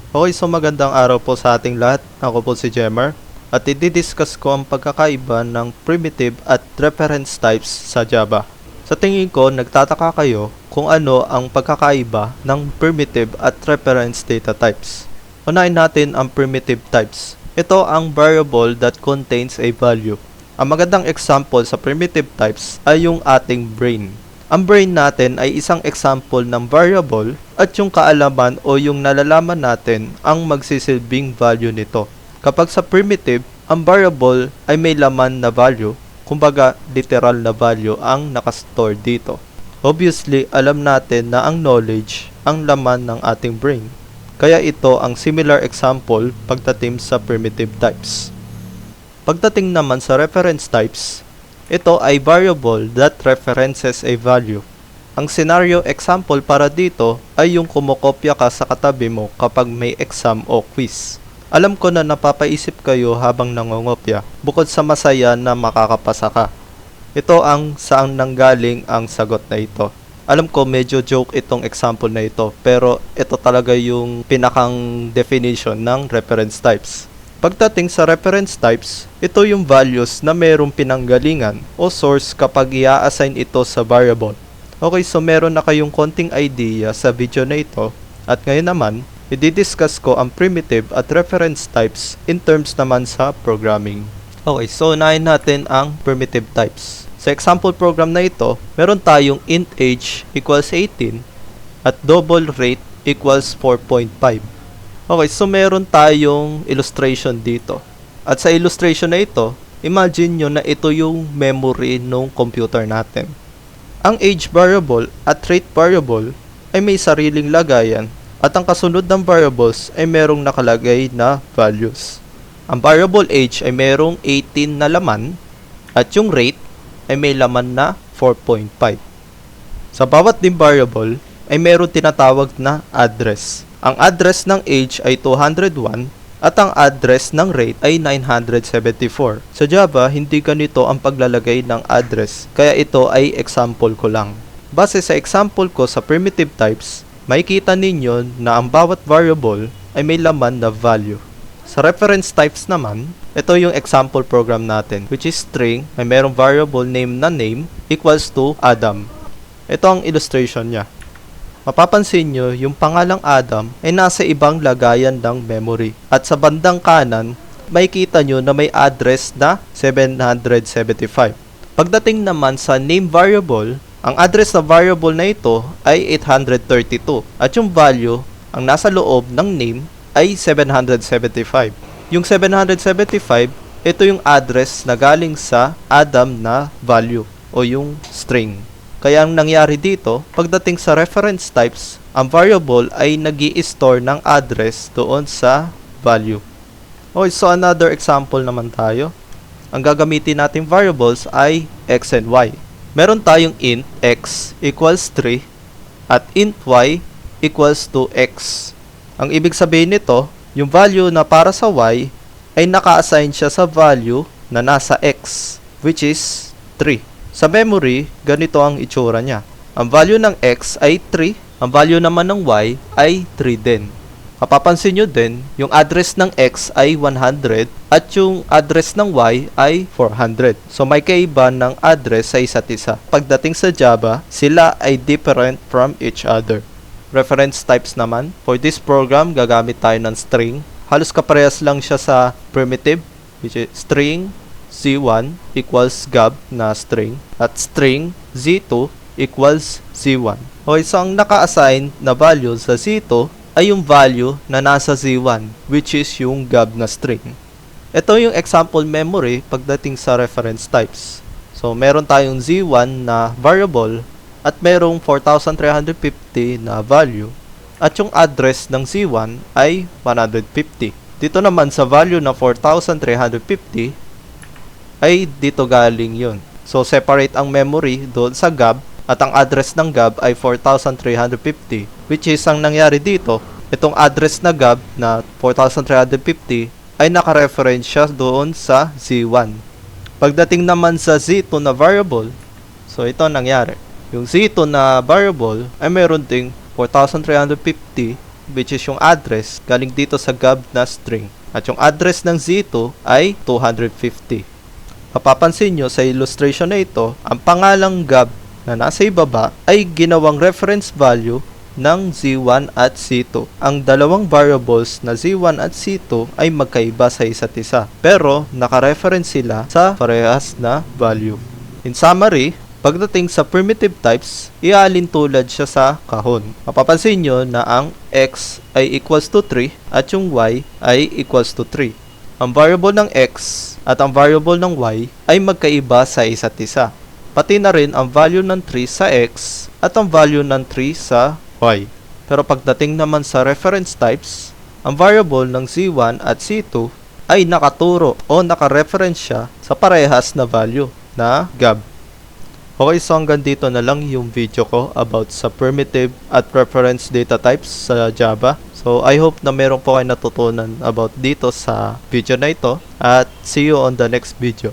Okay, so magandang araw po sa ating lahat. Ako po si Jemar at i-discuss ko ang pagkakaiba ng primitive at reference types sa Java. Sa tingin ko, nagtataka kayo kung ano ang pagkakaiba ng primitive at reference data types. Unahin natin ang primitive types. Ito ang variable that contains a value. Ang magandang example sa primitive types ay yung ating brain. Ang brain natin ay isang example ng variable at yung kaalaman o yung nalalaman natin ang magsisilbing value nito. Kapag sa primitive, ang variable ay may laman na value, kumbaga literal na value ang nakastore dito. Obviously, alam natin na ang knowledge ang laman ng ating brain. Kaya ito ang similar example pagdating sa primitive types. Pagdating naman sa reference types, ito ay variable that references a value. Ang scenario example para dito ay yung kumokopya ka sa katabi mo kapag may exam o quiz. Alam ko na napapaisip kayo habang nangongopya, bukod sa masaya na makakapasa ka. Ito ang saan nanggaling ang sagot na ito. Alam ko medyo joke itong example na ito, pero ito talaga yung pinakang definition ng reference types. Pagdating sa reference types, ito yung values na merong pinanggalingan o source kapag i-assign ito sa variable. Okay, so meron na kayong konting idea sa video na ito at ngayon naman, i-discuss ko ang primitive at reference types in terms naman sa programming. Okay, so unahin natin ang primitive types. Sa example program na ito, meron tayong int age equals 18 at double rate equals 4.5. Okay, so meron tayong illustration dito. At sa illustration na ito, imagine nyo na ito yung memory ng computer natin. Ang age variable at rate variable ay may sariling lagayan at ang kasunod ng variables ay merong nakalagay na values. Ang variable age ay merong 18 na laman at yung rate ay may laman na 4.5. Sa bawat din variable ay meron tinatawag na address. Ang address ng age ay 201 at ang address ng rate ay 974. Sa Java, hindi ganito ang paglalagay ng address, kaya ito ay example ko lang. Base sa example ko sa primitive types, makikita ninyo na ang bawat variable ay may laman na value. Sa reference types naman, ito yung example program natin, which is string, may merong variable name na name equals to Adam. Ito ang illustration niya. Mapapansin nyo, yung pangalang Adam ay nasa ibang lagayan ng memory. At sa bandang kanan, makikita nyo na may address na 775. Pagdating naman sa name variable, ang address na variable na ito ay 832. At yung value, ang nasa loob ng name ay 775. Yung 775, ito yung address na galing sa Adam na value o yung string. Kaya ang nangyari dito, pagdating sa reference types, ang variable ay nag-i-store ng address doon sa value. Okay, so another example naman tayo. Ang gagamitin nating variables ay x and y. Meron tayong int x equals 3 at int y equals to x. Ang ibig sabihin nito, yung value na para sa y ay naka-assign siya sa value na nasa x, which is 3. Sa memory, ganito ang itsura niya. Ang value ng x ay 3, ang value naman ng y ay 3 din. Mapapansin nyo din, yung address ng x ay 100 at yung address ng y ay 400. So may kaiba ng address sa isa't isa. Pagdating sa Java, sila ay different from each other. Reference types naman, for this program, gagamit tayo ng string. Halos kaparehas lang siya sa primitive, which is string z1 equals gab na string at string z2 equals z1. Okay, so ang naka-assign na value sa z2 ay yung value na nasa z1, which is yung gab na string. Ito yung example memory pagdating sa reference types. So meron tayong z1 na variable at merong 4,350 na value at yung address ng z1 ay 150. Dito naman sa value na 4,350 ay dito galing yun. So, separate ang memory doon sa gab at ang address ng gab ay 4,350, which is ang nangyari dito, itong address na gab na 4,350 ay naka-reference siya doon sa z1. Pagdating naman sa z2 na variable, so ito nangyari. Yung z2 na variable ay meron ding 4,350 which is yung address, galing dito sa gab na string. At yung address ng Z2 ay 250. Mapapansin nyo sa illustration na ito, ang pangalang gab na nasa ibaba ay ginawang reference value ng Z1 at Z2. Ang dalawang variables na Z1 at Z2 ay magkaiba sa isa't isa, pero naka-reference sila sa parehas na value. In summary, pagdating sa primitive types, iaalin tulad siya sa kahon. Mapapansin nyo na ang x ay equals to 3 at yung y ay equals to 3. Ang variable ng x at ang variable ng y ay magkaiba sa isa't isa. Pati na rin ang value ng 3 sa x at ang value ng 3 sa y. Pero pagdating naman sa reference types, ang variable ng z1 at z2 ay nakaturo o naka-reference siya sa parehas na value na gab. Okay, so hanggang dito na lang yung video ko about sa primitive at reference data types sa Java. So, I hope na meron po kayo natutunan about dito sa video na ito. At see you on the next video.